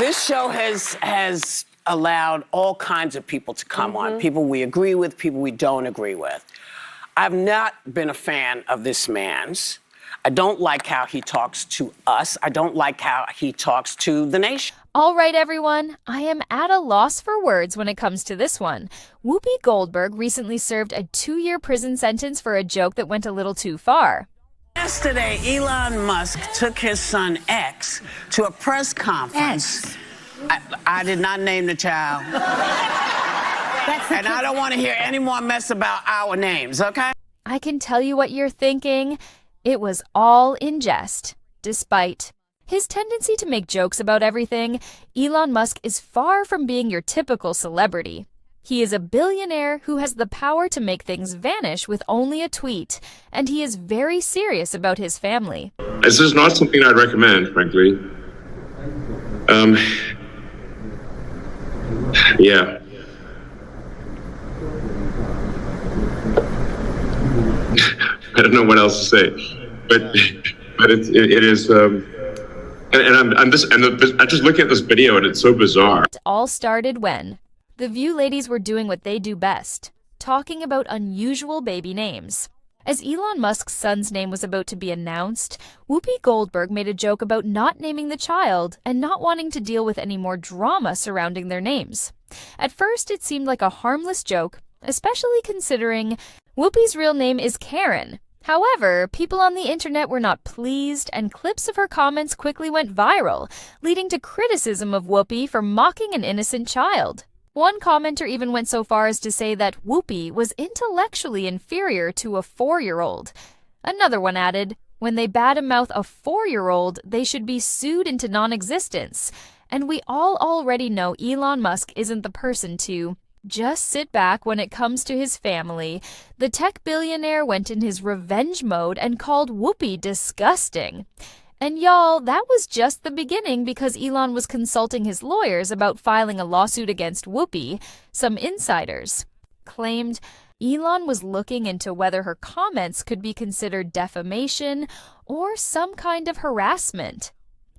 This show has allowed all kinds of people to come on. People we agree with, people we don't agree with. I've not been a fan of this man's. I don't like how he talks to us. I don't like how he talks to the nation. All right, everyone, I am at a loss for words when it comes to this one. Whoopi Goldberg recently served a 2-year prison sentence for a joke that went a little too far. Yesterday, Elon Musk took his son X to a press conference. I did not name the child. And I don't want to hear any more mess about our names, okay? I can tell you what you're thinking. It was all in jest. Despite his tendency to make jokes about everything, Elon Musk is far from being your typical celebrity. He is a billionaire who has the power to make things vanish with only a tweet, and he is very serious about his family. This is not something I'd recommend, frankly. Yeah. I don't know what else to say, but it is, and I'm just looking at this video and it's so bizarre. It all started when the View ladies were doing what they do best, talking about unusual baby names. As Elon Musk's son's name was about to be announced, Whoopi Goldberg made a joke about not naming the child and not wanting to deal with any more drama surrounding their names. At first, it seemed like a harmless joke, especially considering Whoopi's real name is Karen. However, people on the internet were not pleased, and clips of her comments quickly went viral, leading to criticism of Whoopi for mocking an innocent child. One commenter even went so far as to say that Whoopi was intellectually inferior to a 4-year-old. Another one added, when they badmouth a 4-year-old, they should be sued into non-existence. And we all already know Elon Musk isn't the person to just sit back when it comes to his family. The tech billionaire went in his revenge mode and called Whoopi disgusting. And y'all, that was just the beginning because Elon was consulting his lawyers about filing a lawsuit against Whoopi. Some insiders claimed Elon was looking into whether her comments could be considered defamation or some kind of harassment.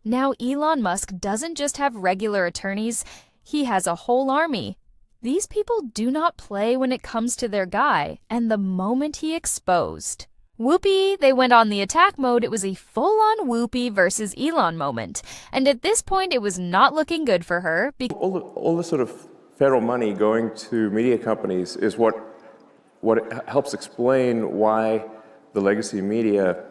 Now, Elon Musk doesn't just have regular attorneys, he has a whole army. These people do not play when it comes to their guy, and the moment he exposed Whoopi, they went on the attack mode. It was a full-on Whoopi versus Elon moment. And at this point, it was not looking good for her. All the sort of federal money going to media companies is what helps explain why the legacy media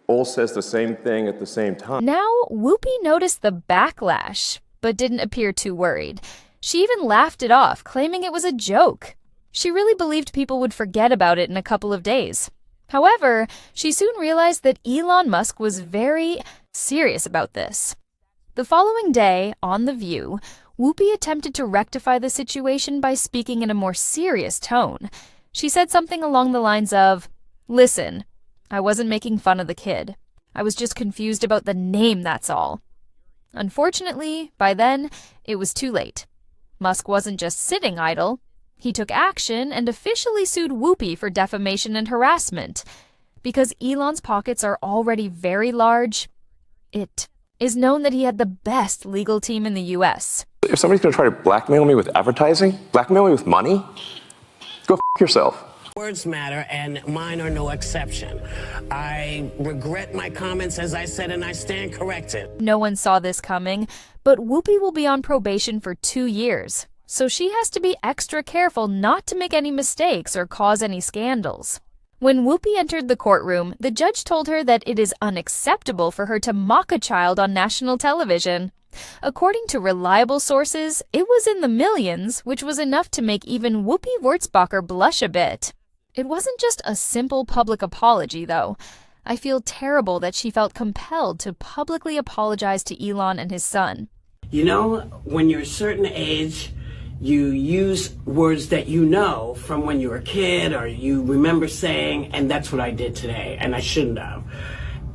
all says the same thing at the same time. Now, Whoopi noticed the backlash, but didn't appear too worried. She even laughed it off, claiming it was a joke. She really believed people would forget about it in a couple of days. However, she soon realized that Elon Musk was very serious about this. The following day, on The View, Whoopi attempted to rectify the situation by speaking in a more serious tone. She said something along the lines of, "Listen, I wasn't making fun of the kid. I was just confused about the name, that's all." Unfortunately, by then, it was too late. Musk wasn't just sitting idle. He took action and officially sued Whoopi for defamation and harassment. Because Elon's pockets are already very large, it is known that he had the best legal team in the US. If somebody's going to try to blackmail me with advertising, blackmail me with money, go f*** yourself. Words matter, and mine are no exception. I regret my comments, as I said, and I stand corrected. No one saw this coming, but Whoopi will be on probation for 2 years. So she has to be extra careful not to make any mistakes or cause any scandals. When Whoopi entered the courtroom, the judge told her that it is unacceptable for her to mock a child on national television. According to reliable sources, it was in the millions, which was enough to make even Whoopi Wurzbacher blush a bit. It wasn't just a simple public apology, though. I feel terrible that she felt compelled to publicly apologize to Elon and his son. You know, when you're a certain age, you use words that you know from when you were a kid or you remember saying, and that's what I did today, and I shouldn't have.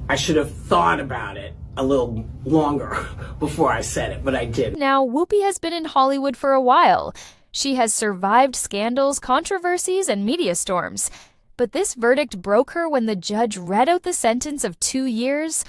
I should have thought about it a little longer before I said it, but I didn't. Now, Whoopi has been in Hollywood for a while. She has survived scandals, controversies, and media storms. But this verdict broke her when the judge read out the sentence of 2 years.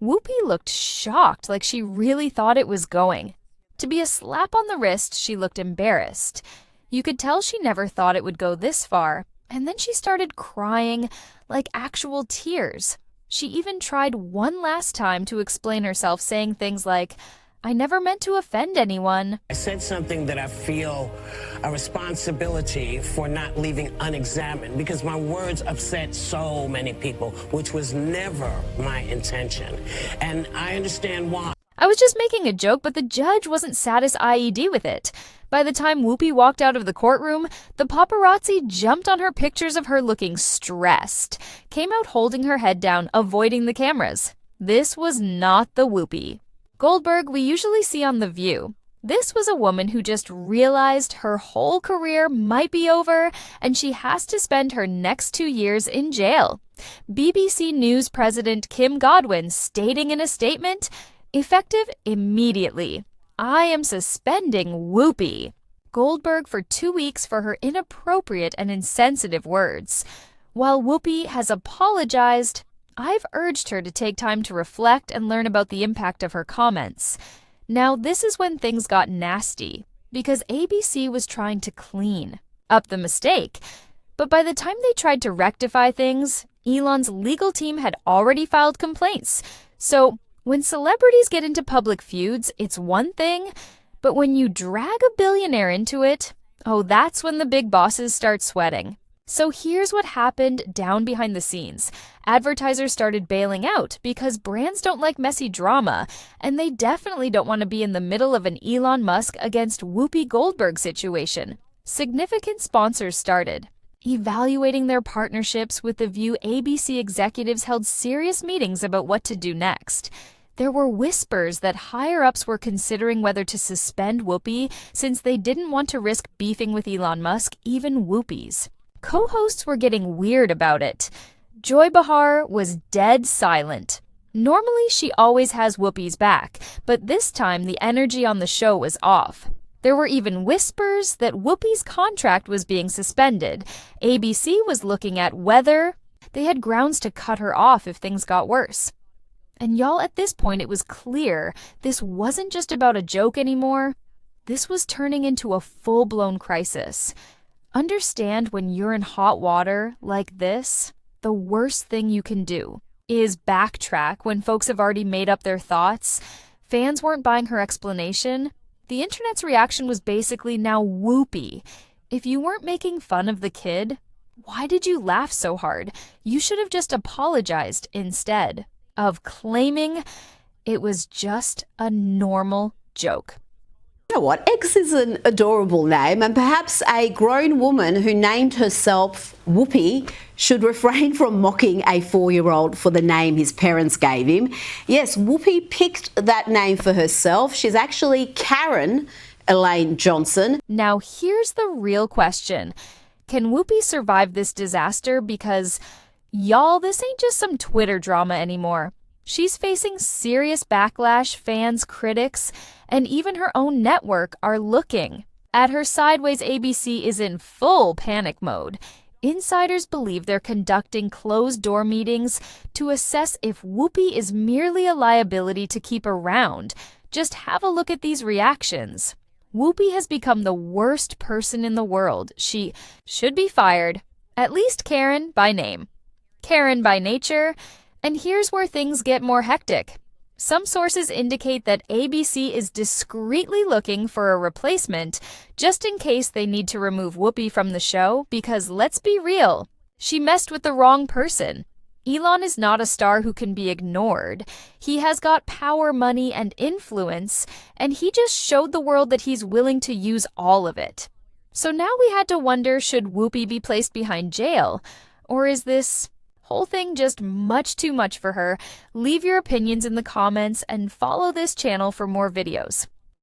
Whoopi looked shocked, like she really thought it was going. To be a slap on the wrist, she looked embarrassed. You could tell she never thought it would go this far, and then she started crying, like actual tears. She even tried one last time to explain herself, saying things like, "I never meant to offend anyone." I said something that I feel a responsibility for not leaving unexamined because my words upset so many people, which was never my intention. And I understand why. I was just making a joke, but the judge wasn't satisfied with it. By the time Whoopi walked out of the courtroom, the paparazzi jumped on her pictures of her looking stressed, came out holding her head down, avoiding the cameras. This was not the Whoopi Goldberg we usually see on The View. This was a woman who just realized her whole career might be over and she has to spend her next 2 years in jail. BBC News President Kim Godwin stating in a statement, effective immediately, "I am suspending Whoopi Goldberg for 2 weeks for her inappropriate and insensitive words. While Whoopi has apologized, I've urged her to take time to reflect and learn about the impact of her comments." Now, this is when things got nasty, because ABC was trying to clean up the mistake. But by the time they tried to rectify things, Elon's legal team had already filed complaints. So, when celebrities get into public feuds, it's one thing, but when you drag a billionaire into it, oh, that's when the big bosses start sweating. So here's what happened down behind the scenes. Advertisers started bailing out because brands don't like messy drama, and they definitely don't want to be in the middle of an Elon Musk against Whoopi Goldberg situation. Significant sponsors started evaluating their partnerships. With The View, ABC executives held serious meetings about what to do next. There were whispers that higher-ups were considering whether to suspend Whoopi since they didn't want to risk beefing with Elon Musk, even Whoopi's. Co-hosts were getting weird about it. Joy Behar was dead silent. Normally, she always has Whoopi's back, but this time the energy on the show was off. There were even whispers that Whoopi's contract was being suspended. ABC was looking at whether they had grounds to cut her off if things got worse. And y'all, at this point, it was clear this wasn't just about a joke anymore. This was turning into a full-blown crisis. Understand, when you're in hot water like this, the worst thing you can do is backtrack when folks have already made up their thoughts. Fans weren't buying her explanation. The internet's reaction was basically, now Whoopi, if you weren't making fun of the kid, why did you laugh so hard? You should have just apologized instead of claiming it was just a normal joke. You know what? X is an adorable name, and perhaps a grown woman who named herself Whoopi should refrain from mocking a 4-year-old for the name his parents gave him. Yes, Whoopi picked that name for herself. She's actually Karen Elaine Johnson. Now, here's the real question. Can Whoopi survive this disaster? Because, y'all, this ain't just some Twitter drama anymore. She's facing serious backlash. Fans, critics, and even her own network are looking at her sideways. ABC is in full panic mode. Insiders believe they're conducting closed-door meetings to assess if Whoopi is merely a liability to keep around. Just have a look at these reactions. Whoopi has become the worst person in the world. She should be fired. At least Karen by name. Karen by nature. And here's where things get more hectic. Some sources indicate that ABC is discreetly looking for a replacement just in case they need to remove Whoopi from the show, because let's be real, she messed with the wrong person. Elon is not a star who can be ignored. He has got power, money, and influence, and he just showed the world that he's willing to use all of it. So now we had to wonder, should Whoopi be placed behind jail? Or is this whole thing just much too much for her? Leave your opinions in the comments and follow this channel for more videos.